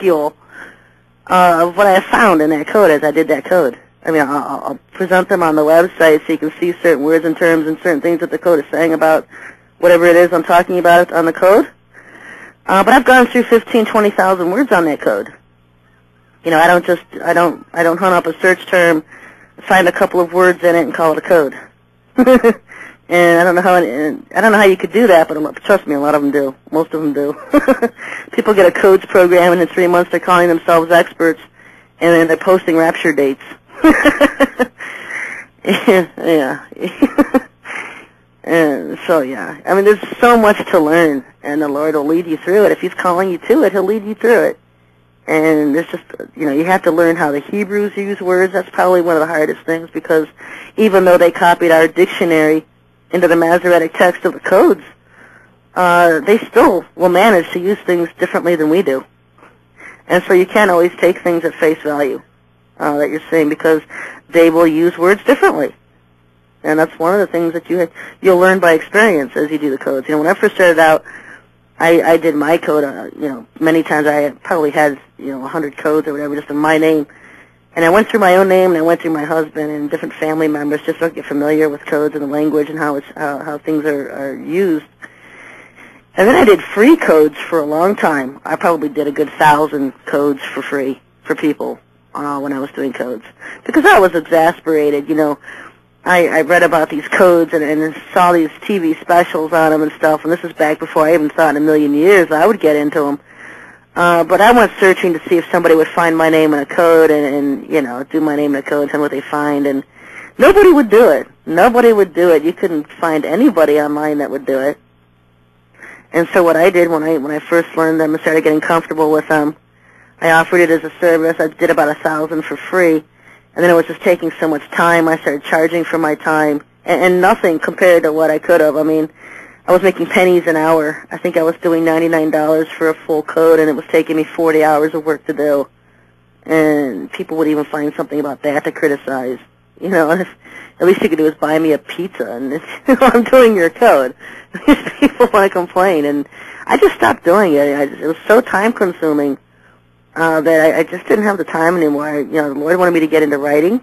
minuscule of what I found in that code as I did that code. I mean, I'll present them on the website so you can see certain words and terms and certain things that the code is saying about whatever it is I'm talking about on the code. But I've gone through 15, 20,000 words on that code. You know, I don't hunt up a search term, find a couple of words in it, and call it a code. And I don't know how you could do that, but trust me, a lot of them do. Most of them do. People get a codes program, and in 3 months they're calling themselves experts, and then they're posting rapture dates. Yeah. And so, yeah. I mean, there's so much to learn, and the Lord will lead you through it. If He's calling you to it, He'll lead you through it. And there's just, you know, you have to learn how the Hebrews use words. That's probably one of the hardest things, because even though they copied our dictionary into the Masoretic text of the codes, they still will manage to use things differently than we do. And so you can't always take things at face value that you're saying, because they will use words differently. And that's one of the things that you'll learn by experience as you do the codes. You know, when I first started out, I did my code, you know, many times. I probably had, 100 codes or whatever, just in my name. And I went through my own name, and I went through my husband and different family members just to get familiar with codes and the language and how things are used. And then I did free codes for a long time. I probably did a good 1,000 codes for free for people when I was doing codes, because I was exasperated. You know, I read about these codes and saw these TV specials on them and stuff, and this is back before I even thought in a million years I would get into them. But I went searching to see if somebody would find my name in a code and do my name in a code and tell me what they find, and nobody would do it. Nobody would do it. You couldn't find anybody online that would do it. And so what I did when I first learned them and started getting comfortable with them, I offered it as a service. I did about 1,000 for free, and then it was just taking so much time. I started charging for my time, and nothing compared to what I could have. I mean, I was making pennies an hour. I think I was doing $99 for a full code, and it was taking me 40 hours of work to do. And people would even find something about that to criticize. You know, at least you could do is buy me a pizza, and I'm doing your code. People want to complain, and I just stopped doing it. It was so time-consuming that I just didn't have the time anymore. The Lord wanted me to get into writing,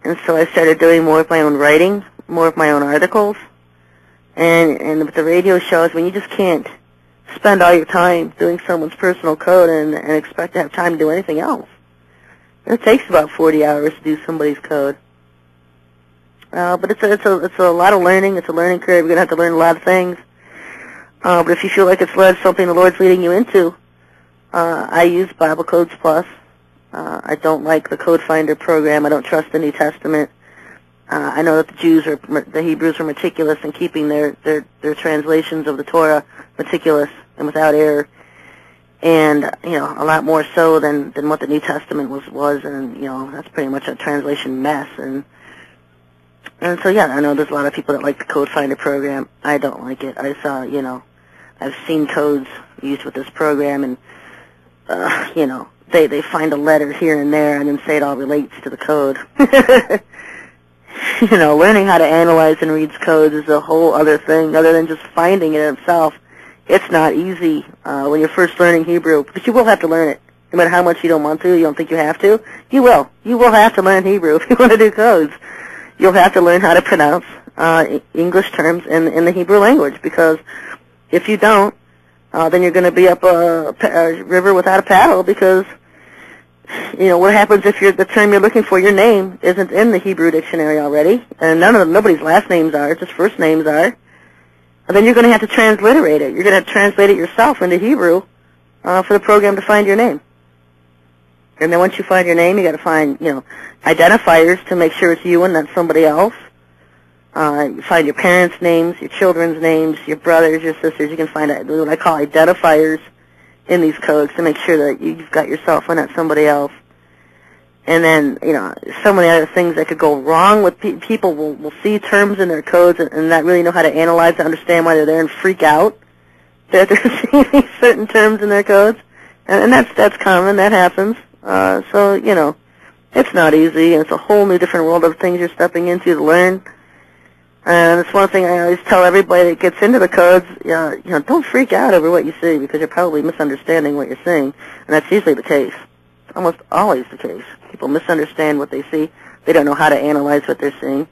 and so I started doing more of my own writing, more of my own articles. And with the radio shows, when you just can't spend all your time doing someone's personal code and expect to have time to do anything else. It takes about 40 hours to do somebody's code. But it's a lot of learning. It's a learning curve. You're going to have to learn a lot of things. But if you feel like it's something the Lord's leading you into, I use Bible Codes Plus. I don't like the Code Finder program. I don't trust the New Testament. I know that the Hebrews are meticulous in keeping their translations of the Torah meticulous and without error, and a lot more so than what the New Testament was, and that's pretty much a translation mess. And so yeah, I know there's a lot of people that like the Code Finder program. I don't like it. I saw I've seen codes used with this program, and they find a letter here and there and then say it all relates to the code. Learning how to analyze and read codes is a whole other thing, other than just finding it itself. It's not easy when you're first learning Hebrew, but you will have to learn it. No matter how much you don't want to, you don't think you have to, you will. You will have to learn Hebrew if you want to do codes. You'll have to learn how to pronounce English terms in the Hebrew language, because if you don't, then you're going to be up a river without a paddle, because what happens if the term you're looking for, your name, isn't in the Hebrew dictionary already, and nobody's last names are, just first names are, and then you're going to have to transliterate it. You're going to have to translate it yourself into Hebrew for the program to find your name. And then once you find your name, you got to find, identifiers to make sure it's you and not somebody else. You find your parents' names, your children's names, your brothers, your sisters. You can find what I call identifiers in these codes to make sure that you've got yourself and not somebody else. And then, so many other things that could go wrong with people will see terms in their codes and not really know how to analyze to understand why they're there and freak out that they're seeing these certain terms in their codes. And that's common. That happens. So, it's not easy, and it's a whole new different world of things you're stepping into to learn. And it's one thing I always tell everybody that gets into the codes, don't freak out over what you see because you're probably misunderstanding what you're seeing. And that's usually the case. It's almost always the case. People misunderstand what they see. They don't know how to analyze what they're seeing.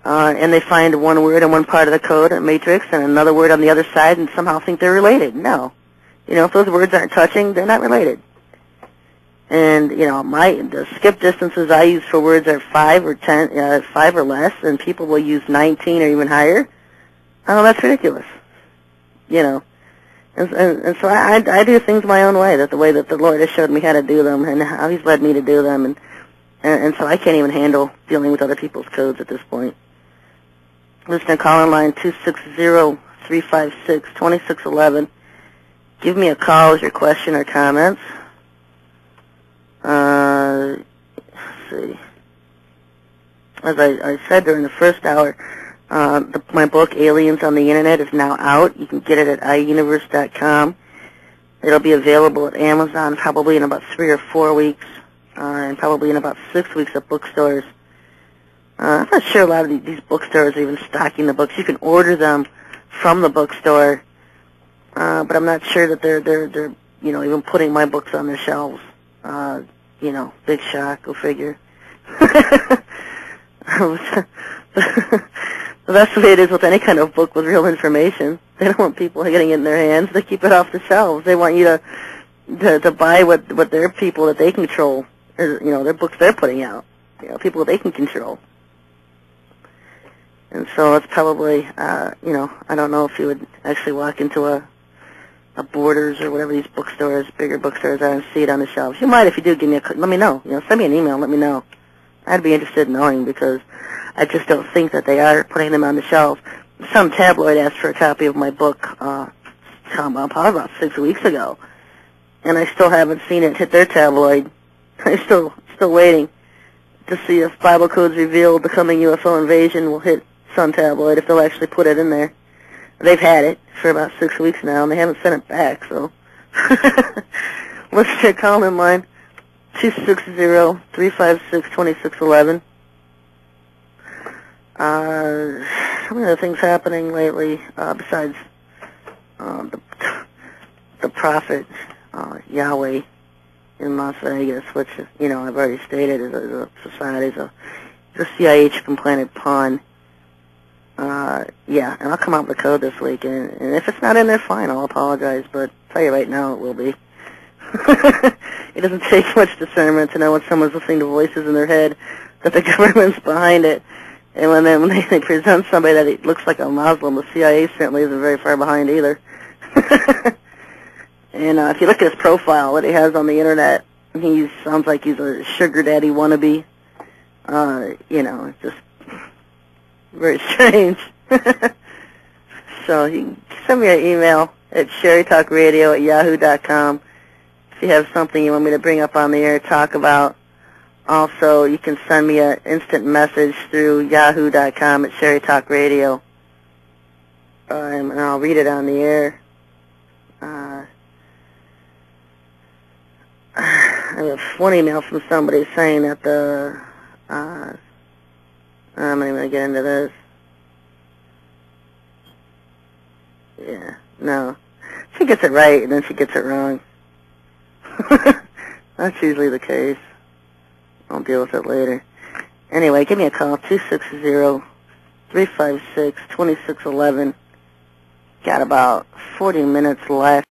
And they find one word in one part of the code, a matrix, and another word on the other side and somehow think they're related. No. If those words aren't touching, they're not related. And, the skip distances I use for words are 5 or 10, 5 or less, and people will use 19 or even higher. Oh, that's ridiculous. And so I do things my own way, the way that the Lord has showed me how to do them and how He's led me to do them. And so I can't even handle dealing with other people's codes at this point. Listener call-in line 260-356-2611. Give me a call with your question or comments. Let's see. As I said during the first hour, my book, Aliens on the Internet, is now out. You can get it at iuniverse.com. It'll be available at Amazon probably in about 3 or 4 weeks, and probably in about 6 weeks at bookstores. I'm not sure a lot of these bookstores are even stocking the books. You can order them from the bookstore, but I'm not sure that they're even putting my books on their shelves. Big shock, go figure. That's the way it is with any kind of book with real information. They don't want people getting it in their hands. They keep it off the shelves. They want you to buy what their people that they control, their books they're putting out, people that they can control. And so it's probably, I don't know if you would actually walk into a Borders or whatever these bookstores, bigger bookstores are, and see it on the shelves. You might if you do. Give me let me know. Send me an email. Let me know. I'd be interested in knowing because I just don't think that they are putting them on the shelves. Some tabloid asked for a copy of my book probably about 6 weeks ago, and I still haven't seen it hit their tabloid. I'm still waiting to see if Bible Codes Revealed: The Coming UFO Invasion will hit Sun Tabloid, if they'll actually put it in there. They've had it for about 6 weeks now, and they haven't sent it back, so. Let's check call-in line 260-356-2611. Some of the things happening lately, besides the prophet Yahweh in Las Vegas, which, I've already stated is a society, is a CIA implanted pawn. And I'll come out with the code this week, and if it's not in there, fine, I'll apologize, but I'll tell you right now it will be. It doesn't take much discernment to know when someone's listening to voices in their head that the government's behind it, and when they present somebody that looks like a Muslim, the CIA certainly isn't very far behind either. And if you look at his profile, what he has on the internet, he sounds like he's a sugar daddy wannabe. It's just very strange. So you can send me an email at SherryTalkRadio@yahoo.com if you have something you want me to bring up on the air, talk about. Also, you can send me an instant message through yahoo.com at SherryTalkRadio, and I'll read it on the air. I have one email from somebody saying that I'm not even going to get into this. Yeah, no. She gets it right, and then she gets it wrong. That's usually the case. I'll deal with it later. Anyway, give me a call, 260-356-2611. Got about 40 minutes left.